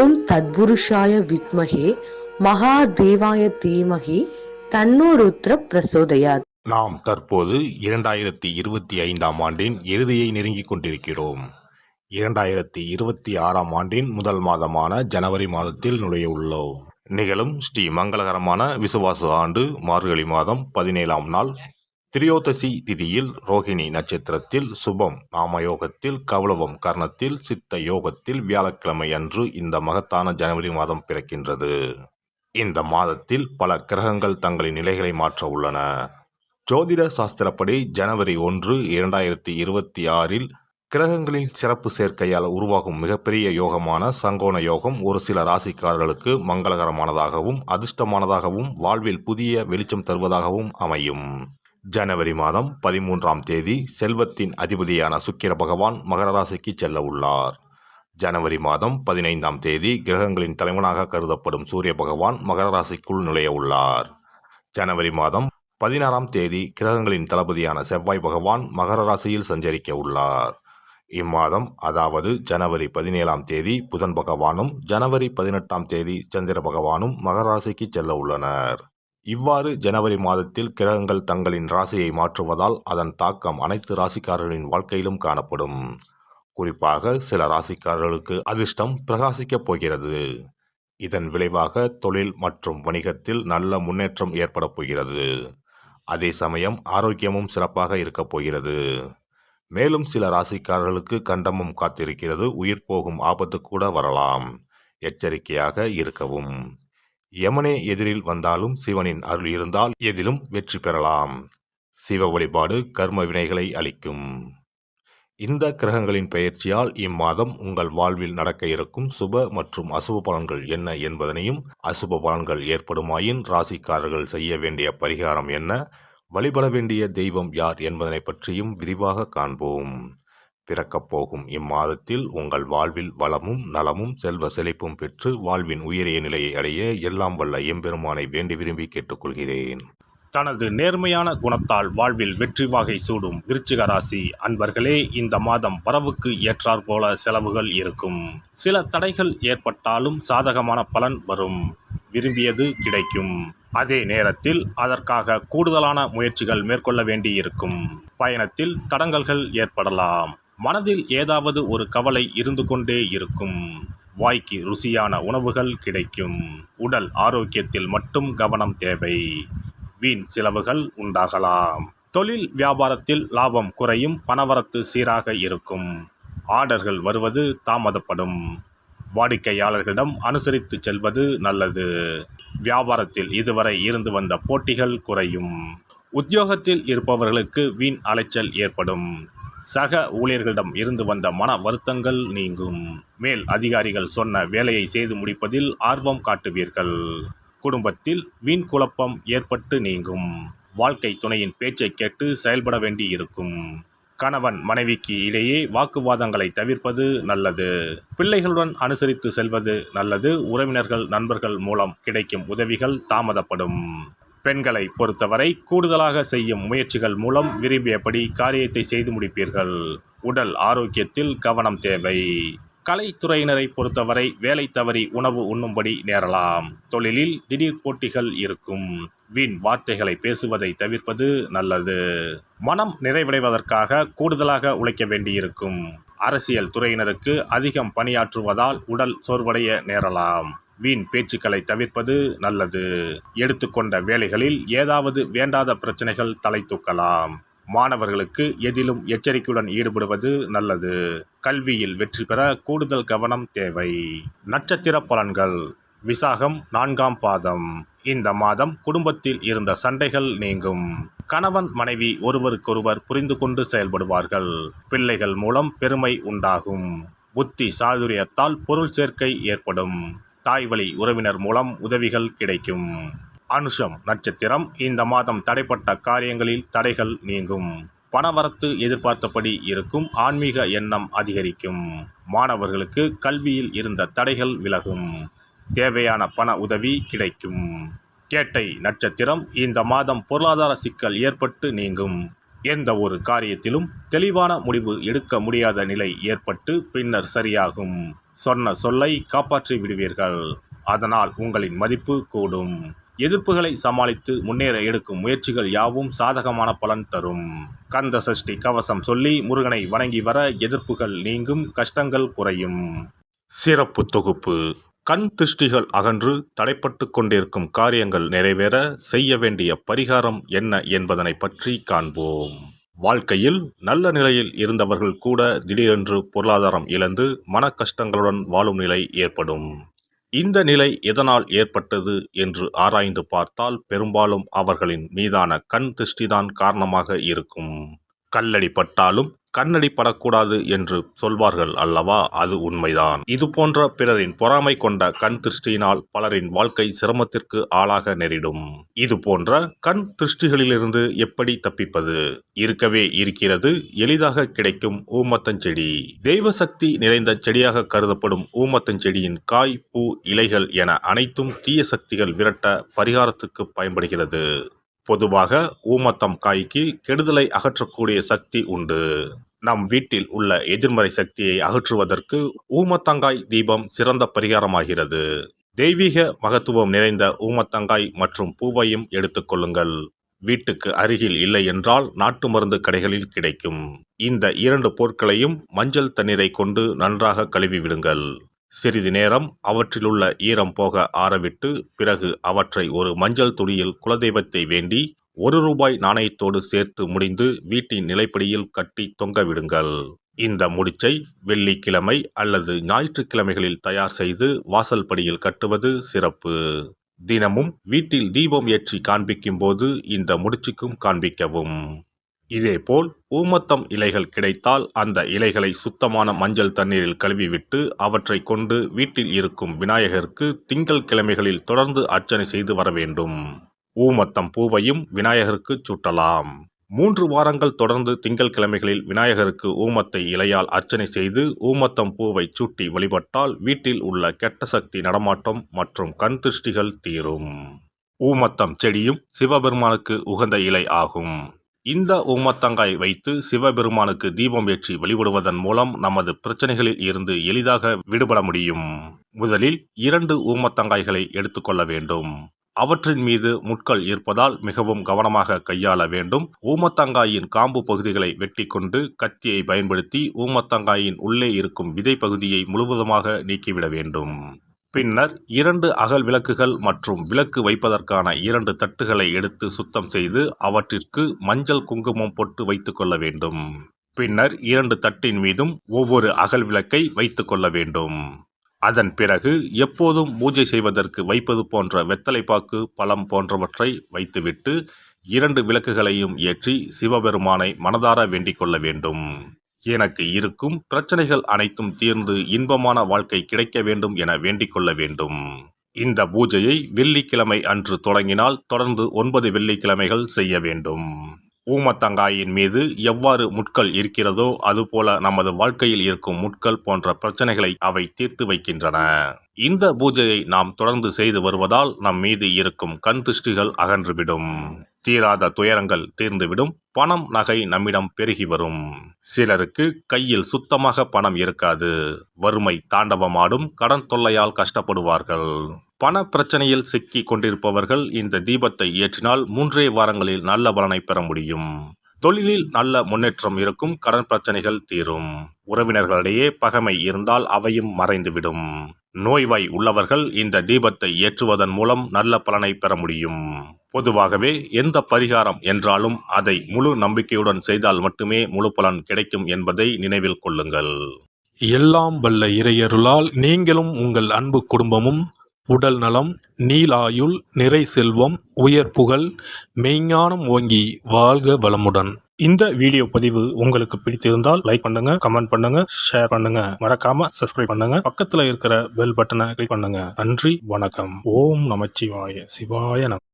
ஓம் தத்புருஷாய வித்மஹே மகாதேவாய தீமஹி தன்னோ ருத்ர பிரசோதயாத். நாம் தற்போது 2025ஆம் ஆண்டின் இறுதியை நெருங்கிக் கொண்டிருக்கிறோம். 2026ஆம் ஆண்டின் முதல் மாதமான ஜனவரி மாதத்தில் நுழைய உள்ளோம். நிகழும் ஸ்ரீ மங்களகரமான விசுவாச ஆண்டு மார்கழி மாதம் 17ஆம் நாள் திரியோதசி திதியில் ரோகிணி நட்சத்திரத்தில் சுபம் நாமயோகத்தில் கௌளவம் கர்ணத்தில் சித்த யோகத்தில் வியாழக்கிழமை அன்று இந்த மகத்தான ஜனவரி மாதம் பிறக்கின்றது. இந்த மாதத்தில் பல கிரகங்கள் தங்களின் நிலைகளை மாற்ற உள்ளன. ஜோதிட சாஸ்திரப்படி ஜனவரி 1, 2026இல் கிரகங்களின் சிறப்பு சேர்க்கையால் உருவாகும் மிகப்பெரிய யோகமான சங்கோண யோகம் ஒரு சில ராசிக்காரர்களுக்கு மங்களகரமானதாகவும் அதிர்ஷ்டமானதாகவும் வாழ்வில் புதிய வெளிச்சம் தருவதாகவும் அமையும். ஜனவரி மாதம் 13ஆம் தேதி செல்வத்தின் அதிபதியான சுக்கிர பகவான் மகர ராசிக்கு செல்ல உள்ளார். ஜனவரி மாதம் 15ஆம் தேதி கிரகங்களின் தலைவனாக கருதப்படும் சூரிய பகவான் மகர ராசிக்குள் நுழைய உள்ளார். ஜனவரி மாதம் 16ஆம் தேதி கிரகங்களின் தளபதியான செவ்வாய் பகவான் மகர ராசியில் சஞ்சரிக்க உள்ளார். இம்மாதம் அதாவது ஜனவரி 17ஆம் தேதி புதன் பகவானும் ஜனவரி 18ஆம் தேதி சந்திர பகவானும் மகர ராசிக்கு செல்ல உள்ளனர். இவ்வாறு ஜனவரி மாதத்தில் கிரகங்கள் தங்களின் ராசியை மாற்றுவதால் அதன் தாக்கம் அனைத்து ராசிக்காரர்களின் வாழ்க்கையிலும் காணப்படும். குறிப்பாக சில ராசிக்காரர்களுக்கு அதிர்ஷ்டம் பிரகாசிக்கப் போகிறது. இதன் விளைவாக தொழில் மற்றும் வணிகத்தில் நல்ல முன்னேற்றம் ஏற்பட போகிறது. அதே சமயம் ஆரோக்கியமும் சிறப்பாக இருக்கப் போகிறது. மேலும் சில ராசிக்காரர்களுக்கு கண்டமும் காத்திருக்கிறது. உயிர் போகும் ஆபத்து கூட வரலாம். எச்சரிக்கையாக இருக்கவும். யமனே எதிரில் வந்தாலும் சிவனின் அருள் இருந்தால் எதிலும் வெற்றி பெறலாம். சிவ வழிபாடு கர்ம வினைகளை அளிக்கும். இந்த கிரகங்களின் பெயர்ச்சியால் இம்மாதம் உங்கள் வாழ்வில் நடக்க இருக்கும் சுப மற்றும் அசுப பலன்கள் என்ன என்பதனையும், அசுப பலன்கள் ஏற்படுமாயின் ராசிக்காரர்கள் செய்ய வேண்டிய பரிகாரம் என்ன, வழிபட வேண்டிய தெய்வம் யார் என்பதனை பற்றியும் விரிவாக காண்போம். பிறக்கப் போகும் இம்மாதத்தில் உங்கள் வாழ்வில் வளமும் நலமும் செல்வ செழிப்பும் பெற்று வாழ்வின் உயரிய நிலையை அடைய எல்லாம் வல்ல எம்பெருமானை வேண்டி விரும்பி கேட்டுக்கொள்கிறேன். தனது நேர்மையான குணத்தால் வாழ்வில் வெற்றி வாகை சூடும் விருச்சிக ராசி அன்பர்களே, இந்த மாதம் வரவுக்கு ஏற்றாற்போல செலவுகள் இருக்கும். சில தடைகள் ஏற்பட்டாலும் சாதகமான பலன் வரும். விரும்பியது கிடைக்கும். அதே நேரத்தில் அதற்காக கூடுதலான முயற்சிகள் மேற்கொள்ள வேண்டியிருக்கும். பயணத்தில் தடங்கல்கள் ஏற்படலாம். மனதில் ஏதாவது ஒரு கவலை இருந்து கொண்டே இருக்கும். வாய்க்கு ருசியான உணவுகள் கிடைக்கும். உடல் ஆரோக்கியத்தில் மட்டும் கவனம் தேவை. வீண் செலவுகள் உண்டாகலாம். தொழில் வியாபாரத்தில் லாபம் குறையும். பணவரத்து சீராக இருக்கும். ஆர்டர்கள் வருவது தாமதப்படும். வாடிக்கையாளர்களிடம் அனுசரித்து செல்வது நல்லது. வியாபாரத்தில் இதுவரை இருந்து வந்த போட்டிகள் குறையும். உத்தியோகத்தில் இருப்பவர்களுக்கு வீண் அலைச்சல் ஏற்படும். சக ஊழியர்களிடம் இருந்து வந்த மன வருத்தங்கள் நீங்கும். மேல் அதிகாரிகள் சொன்ன வேலையை செய்து முடிப்பதில் ஆர்வம் காட்டுவீர்கள். குடும்பத்தில் வீண் குழப்பம் ஏற்பட்டு நீங்கும். வாழ்க்கை துணையின் பேச்சை கேட்டு செயல்பட வேண்டி இருக்கும். கணவன் மனைவிக்கு இடையே வாக்குவாதங்களை தவிர்ப்பது நல்லது. பிள்ளைகளுடன் அனுசரித்து செல்வது நல்லது. உறவினர்கள் நண்பர்கள் மூலம் கிடைக்கும் உதவிகள் தாமதப்படும். பெண்களை பொறுத்தவரை கூடுதலாக செய்யும் முயற்சிகள் மூலம் விரும்பியபடி காரியத்தை செய்து முடிப்பீர்கள். உடல் ஆரோக்கியத்தில் கவனம் தேவை. கலைத்துறையினரை பொறுத்தவரை வேலை தவறி உணவு உண்ணும்படி நேரலாம். தொழிலில் திடீர் போட்டிகள் இருக்கும். வீண் வார்த்தைகளை பேசுவதை தவிர்ப்பது நல்லது. மனம் நிறைவடைவதற்காக கூடுதலாக உழைக்க வேண்டியிருக்கும். அரசியல் துறையினருக்கு அதிகம் பணியாற்றுவதால் உடல் சோர்வடைய நேரலாம். வீண் பேச்சுக்களை தவிர்ப்பது நல்லது. எடுத்துக்கொண்ட வேலைகளில் ஏதாவது வேண்டாத பிரச்சனைகள் தலை தூக்கலாம். மாணவர்களுக்கு எதிலும் எச்சரிக்கையுடன் ஈடுபடுவது நல்லது. கல்வியில் வெற்றி பெற கூடுதல் கவனம் தேவை. நட்சத்திர பலன்கள். விசாகம் 4ஆம் பாதம். இந்த மாதம் குடும்பத்தில் இருந்த சண்டைகள் நீங்கும். கணவன் மனைவி ஒருவருக்கொருவர் புரிந்து கொண்டு செயல்படுவார்கள். பிள்ளைகள் மூலம் பெருமை உண்டாகும். புத்தி சாதுரியத்தால் பொருள் சேர்க்கை ஏற்படும். தாய்வழி உறவினர் மூலம் உதவிகள் கிடைக்கும். அனுஷம் நட்சத்திரம். இந்த மாதம் தடைப்பட்ட காரியங்களில் தடைகள் நீங்கும். பணவரத்து எதிர்பார்த்தபடி இருக்கும். ஆன்மீக எண்ணம் அதிகரிக்கும். மாணவர்களுக்கு கல்வியில் இருந்த தடைகள் விலகும். தேவையான பண உதவி கிடைக்கும். கேட்டை நட்சத்திரம். இந்த மாதம் பொருளாதார சிக்கல் ஏற்பட்டு நீங்கும். எந்த ஒரு காரியத்திலும் தெளிவான முடிவு எடுக்க முடியாத நிலை ஏற்பட்டு பின்னர் சரியாகும். சொன்ன சொல்லை காப்பாற்றி விடுவீர்கள். அதனால் உங்களின் மதிப்பு கூடும். எதிர்ப்புகளை சமாளித்து முன்னேற எடுக்கும் முயற்சிகள் யாவும் சாதகமான பலன் தரும். கந்த சஷ்டி கவசம் சொல்லி முருகனை வணங்கி வர எதிர்ப்புகள் நீங்கும், கஷ்டங்கள் குறையும். சிறப்பு தொகுப்பு. கண் திருஷ்டிகள் அகன்று தடைப்பட்டு கொண்டிருக்கும் காரியங்கள் நிறைவேற செய்ய வேண்டிய பரிகாரம் என்ன என்பதனை பற்றி காண்போம். வாழ்க்கையில் நல்ல நிலையில் இருந்தவர்கள் கூட திடீரென்று பொருளாதாரம் இழந்து மன கஷ்டங்களுடன் வாழும் நிலை ஏற்படும். இந்த நிலை எதனால் ஏற்பட்டது என்று ஆராய்ந்து பார்த்தால் பெரும்பாலும் அவர்களின் மீதான கண் திருஷ்டிதான் காரணமாக இருக்கும். கல்லடி பட்டாலும் கண்ணடி படக்கூடாது என்று சொல்வார்கள் அல்லவா, அது உண்மைதான். இது போன்ற பிறரின் பொறாமை கொண்ட கண் திருஷ்டியினால் பலரின் வாழ்க்கை சிரமத்திற்கு ஆளாக நேரிடும். இது போன்ற கண் திருஷ்டிகளிலிருந்து எப்படி தப்பிப்பது? இருக்கவே இருக்கிறது எளிதாக கிடைக்கும் ஊமத்தஞ்செடி. தெய்வ சக்தி நிறைந்த செடியாக கருதப்படும் ஊமத்தஞ்செடியின் காய், பூ, இலைகள் என அனைத்தும் தீய சக்திகள் விரட்ட பரிகாரத்துக்கு பயன்படுகிறது. பொதுவாக ஊமத்தம் காய்க்கு கெடுதலை அகற்றக்கூடிய சக்தி உண்டு. நம் வீட்டில் உள்ள எதிர்மறை சக்தியை அகற்றுவதற்கு ஊமத்தங்காய் தீபம் சிறந்த பரிகாரமாகிறது. தெய்வீக மகத்துவம் நிறைந்த ஊமத்தங்காய் மற்றும் பூவையும் எடுத்துக்கொள்ளுங்கள். வீட்டுக்கு அருகில் இல்லை என்றால் நாட்டு மருந்து கடைகளில் கிடைக்கும். இந்த 2 பொருட்களையும் மஞ்சள் தண்ணீரை கொண்டு நன்றாக கழுவி விடுங்கள். சிறிது நேரம் அவற்றிலுள்ள ஈரம் போக ஆறவிட்டு பிறகு அவற்றை ஒரு மஞ்சள் துணியில் குலதெய்வத்தை வேண்டி ₹1 நாணயத்தோடு சேர்த்து முடிந்து வீட்டின் நிலைப்படியில் கட்டி தொங்க விடுங்கள். இந்த முடிச்சை வெள்ளிக்கிழமை அல்லது ஞாயிற்றுக்கிழமைகளில் தயார் செய்து வாசல் படியில் கட்டுவது சிறப்பு. தினமும் வீட்டில் தீபம் ஏற்றி காண்பிக்கும் போது இந்த முடிச்சுக்கும் காண்பிக்கவும். இதேபோல் ஊமத்தம் இலைகள் கிடைத்தால் அந்த இலைகளை சுத்தமான மஞ்சள் தண்ணீரில் கழுவிவிட்டு அவற்றை கொண்டு வீட்டில் இருக்கும் விநாயகருக்கு திங்கள் கிழமைகளில் தொடர்ந்து அர்ச்சனை செய்து வர வேண்டும். ஊமத்தம் பூவையும் விநாயகருக்கு சூட்டலாம். 3 வாரங்கள் தொடர்ந்து திங்கள் கிழமைகளில் விநாயகருக்கு ஊமத்தை இலையால் அர்ச்சனை செய்து ஊமத்தம் பூவை சூட்டி வழிபட்டால் வீட்டில் உள்ள கெட்ட சக்தி நடமாட்டம் மற்றும் கண் திருஷ்டிகள் தீரும். ஊமத்தம் செடியும் சிவபெருமானுக்கு உகந்த இலை ஆகும். இந்த ஊமத்தங்காய் வைத்து சிவபெருமானுக்கு தீபம் ஏற்றி வழிபடுவதன் மூலம் நமது பிரச்சனைகளில் இருந்து எளிதாக விடுபட முடியும். முதலில் 2 ஊமத்தங்காய்களை எடுத்துக்கொள்ள வேண்டும். அவற்றின் மீது முட்கள் இருப்பதால் மிகவும் கவனமாக கையாள வேண்டும். ஊமத்தங்காயின் காம்பு பகுதிகளை வெட்டி கொண்டு கத்தியை பயன்படுத்தி ஊமத்தங்காயின் உள்ளே இருக்கும் விதை பகுதியை முழுவதுமாக நீக்கிவிட வேண்டும். பின்னர் 2 அகல் விளக்குகள் மற்றும் விளக்கு வைப்பதற்கான 2 தட்டுகளை எடுத்து சுத்தம் செய்து அவற்றிற்கு மஞ்சள் குங்குமம் போட்டு வைத்துக் கொள்ள வேண்டும். பின்னர் 2 தட்டின் மீதும் ஒவ்வொரு அகல் விளக்கை வைத்துக் கொள்ள வேண்டும். அதன் பிறகு எப்போதும் பூஜை செய்வதற்கு வைப்பது போன்ற வெத்தலைப்பாக்கு, பழம் போன்றவற்றை வைத்துவிட்டு 2 விளக்குகளையும் ஏற்றி சிவபெருமானை மனதார வேண்டிக் கொள்ள வேண்டும். எனக்கு இருக்கும் பிரச்சனைகள் அனைத்தும் தீர்ந்து இன்பமான வாழ்க்கை கிடைக்க வேண்டும் என வேண்டிக் கொள்ள வேண்டும். இந்த பூஜையை வெள்ளிக்கிழமை அன்று தொடங்கினால் தொடர்ந்து 9 வெள்ளிக்கிழமைகள் செய்ய வேண்டும். ஊமத்தங்காயின் மீது எவ்வாறு முட்கள் இருக்கிறதோ அதுபோல நமது வாழ்க்கையில் இருக்கும் முட்கள் போன்ற பிரச்சனைகளை அவை தீர்த்து வைக்கின்றன. இந்த பூஜையை நாம் தொடர்ந்து செய்து வருவதால் நம் மீது இருக்கும் கண் திருஷ்டிகள் அகன்றுவிடும். தீராத துயரங்கள் தீர்ந்துவிடும். பணம், நகை நம்மிடம் பெருகி வரும். சிலருக்கு கையில் சுத்தமாக பணம் இருக்காது. வறுமை தாண்டவமாடும். கடன் தொல்லையால் கஷ்டப்படுவார்கள். பண பிரச்சனையில் சிக்கி கொண்டிருப்பவர்கள் இந்த தீபத்தை ஏற்றினால் 3 வாரங்களில் நல்ல பலனை பெற முடியும். தொழிலில் நல்ல முன்னேற்றம் இருக்கும். கடன் பிரச்சனைகள் தீரும். உறவினர்களிடையே பகைமை இருந்தால் அவையும் மறைந்துவிடும். நோய்வாய் உள்ளவர்கள் இந்த தீபத்தை ஏற்றுவதன் மூலம் நல்ல பலனை பெற முடியும். பொதுவாகவே எந்த பரிகாரம் என்றாலும் அதை முழு நம்பிக்கையுடன் செய்தால் மட்டுமே முழு பலன் கிடைக்கும் என்பதை நினைவில் கொள்ளுங்கள். எல்லாம் வல்ல இறையருளால் நீங்களும் உங்கள் அன்பு குடும்பமும் உடல் நலம், நீலாயுள், நிறை செல்வம், உயர் புகழ், மெய்ஞானம் ஓங்கி வாழ்க வளமுடன். இந்த வீடியோ பதிவு உங்களுக்கு பிடித்திருந்தால் லைக் பண்ணுங்க, கமெண்ட் பண்ணுங்க, ஷேர் பண்ணுங்க. மறக்காம சப்ஸ்கிரைப் பண்ணுங்க. பக்கத்துல இருக்கிற பெல் பட்டனை கிளிக் பண்ணுங்க. நன்றி, வணக்கம். ஓம் நமச்சிவாய. சிவாய நம.